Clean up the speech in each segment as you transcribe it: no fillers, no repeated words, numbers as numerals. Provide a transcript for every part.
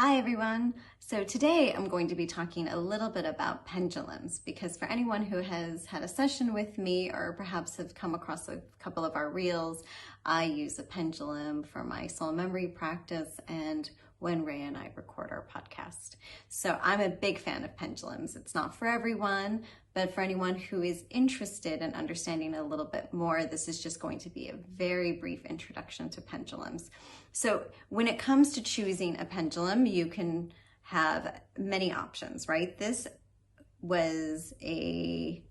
Hi everyone. So today I'm going to be talking a little bit about pendulums because for anyone who has had a session with me or perhaps have come across a couple of our reels, I use a pendulum for my soul memory practice and when Ray and I record our podcast. So I'm a big fan of pendulums. It's not for everyone, but for anyone who is interested in understanding a little bit more, this is just going to be a very brief introduction to pendulums. So when it comes to choosing a pendulum, you can have many options, right? This was a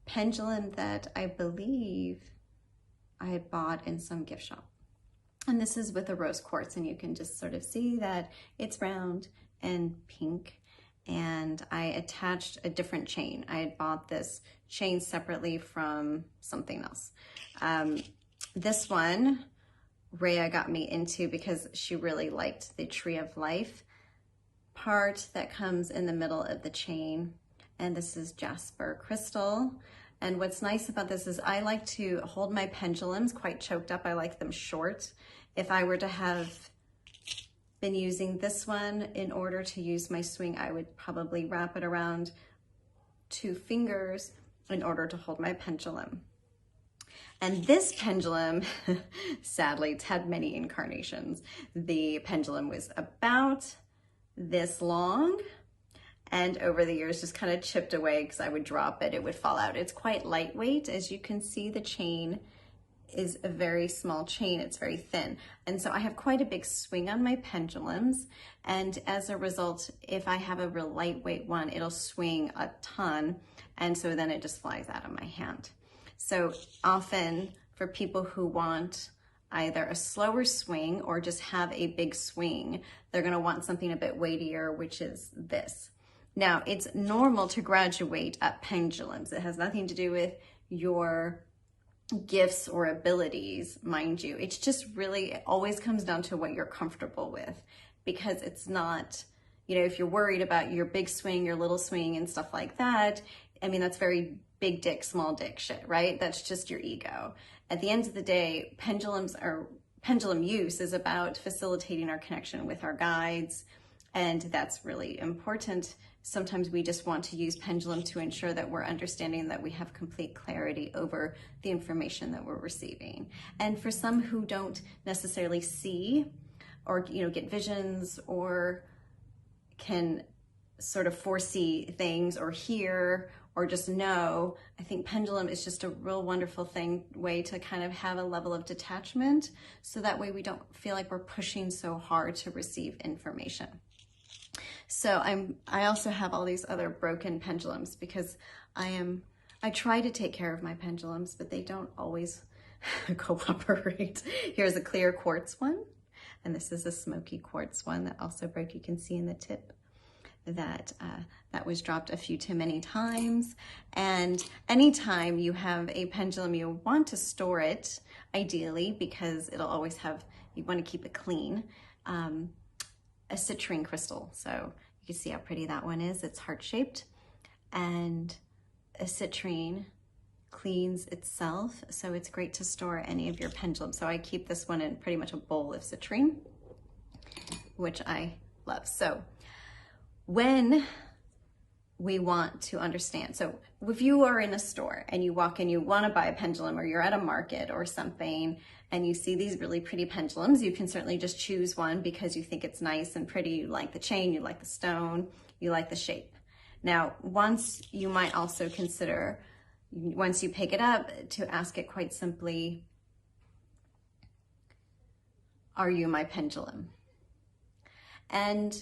pendulum that I believe I had bought in some gift shop. And this is with a rose quartz, and you can just sort of see that it's round and pink. And I attached a different chain. I had bought this chain separately from something else. This one, Rhea got me into because she really liked the Tree of Life part that comes in the middle of the chain. And this is jasper crystal. And what's nice about this is I like to hold my pendulums quite choked up. I like them short. If I were to have been using this one in order to use my swing, I would probably wrap it around 2 fingers in order to hold my pendulum. And this pendulum, sadly, it's had many incarnations. The pendulum was about this long, and over the years just kind of chipped away because I would drop it, it would fall out. It's quite lightweight. As you can see, the chain is a very small chain. It's very thin. And so I have quite a big swing on my pendulums. And as a result, if I have a real lightweight one, it'll swing a ton. And so then it just flies out of my hand. So often for people who want either a slower swing or just have a big swing, they're gonna want something a bit weightier, which is this. Now, it's normal to graduate at pendulums. It has nothing to do with your gifts or abilities, mind you. It's just really, it always comes down to what you're comfortable with, because it's not, if you're worried about your big swing, your little swing and stuff like that, I mean, that's very big dick, small dick shit, right? That's just your ego. At the end of the day, pendulum use is about facilitating our connection with our guides, and that's really important. Sometimes we just want to use pendulum to ensure that we're understanding that we have complete clarity over the information that we're receiving. And for some who don't necessarily see or get visions or can sort of foresee things or hear or just know, I think pendulum is just a real wonderful way to kind of have a level of detachment, so that way we don't feel like we're pushing so hard to receive information. So I also have all these other broken pendulums because I try to take care of my pendulums, but they don't always cooperate. Here's a clear quartz one, and this is a smoky quartz one that also broke. You can see in the tip that that was dropped a few too many times. And anytime you have a pendulum, you want to store it ideally, because it'll always have, you want to keep it clean. A citrine crystal. So you can see how pretty that one is. It's heart-shaped, and a citrine cleans itself. So it's great to store any of your pendulums. So I keep this one in pretty much a bowl of citrine, which I love. So when we want to understand, so if you are in a store and you walk in, you want to buy a pendulum, or you're at a market or something and you see these really pretty pendulums, you can certainly just choose one because you think it's nice and pretty. You like the chain, you like the stone, you like the shape. Now, once you might also consider, once you pick it up, to ask it quite simply, are you my pendulum? And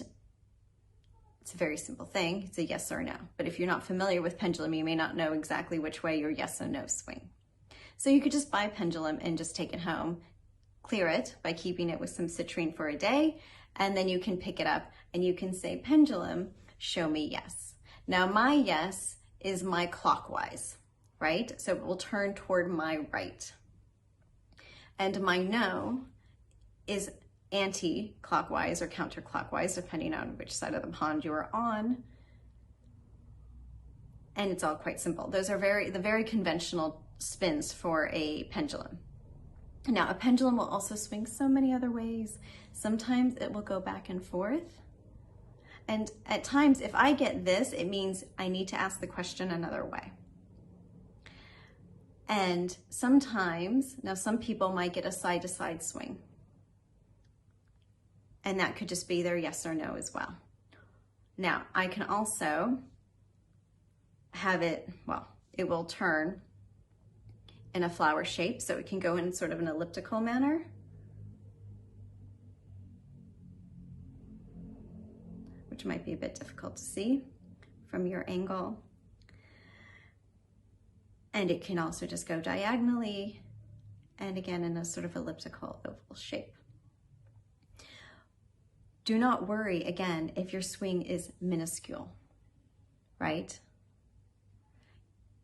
it's a very simple thing. It's a yes or no. But if you're not familiar with pendulum, you may not know exactly which way your yes and no swing. So you could just buy a pendulum and just take it home, clear it by keeping it with some citrine for a day, and then you can pick it up and you can say, pendulum, show me yes. Now my yes is my clockwise, right? So it will turn toward my right. And my no is anti-clockwise or counterclockwise, depending on which side of the pond you are on. And it's all quite simple. Those are the very conventional spins for a pendulum. Now, a pendulum will also swing so many other ways. Sometimes it will go back and forth. And at times, if I get this, it means I need to ask the question another way. And sometimes, now some people might get a side-to-side swing. And that could just be their yes or no as well. Now, I can also have it, well, it will turn in a flower shape, so it can go in sort of an elliptical manner. Which might be a bit difficult to see from your angle. And it can also just go diagonally, and again in a sort of elliptical oval shape. Do not worry, again, if your swing is minuscule, right?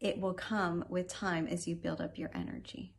It will come with time as you build up your energy.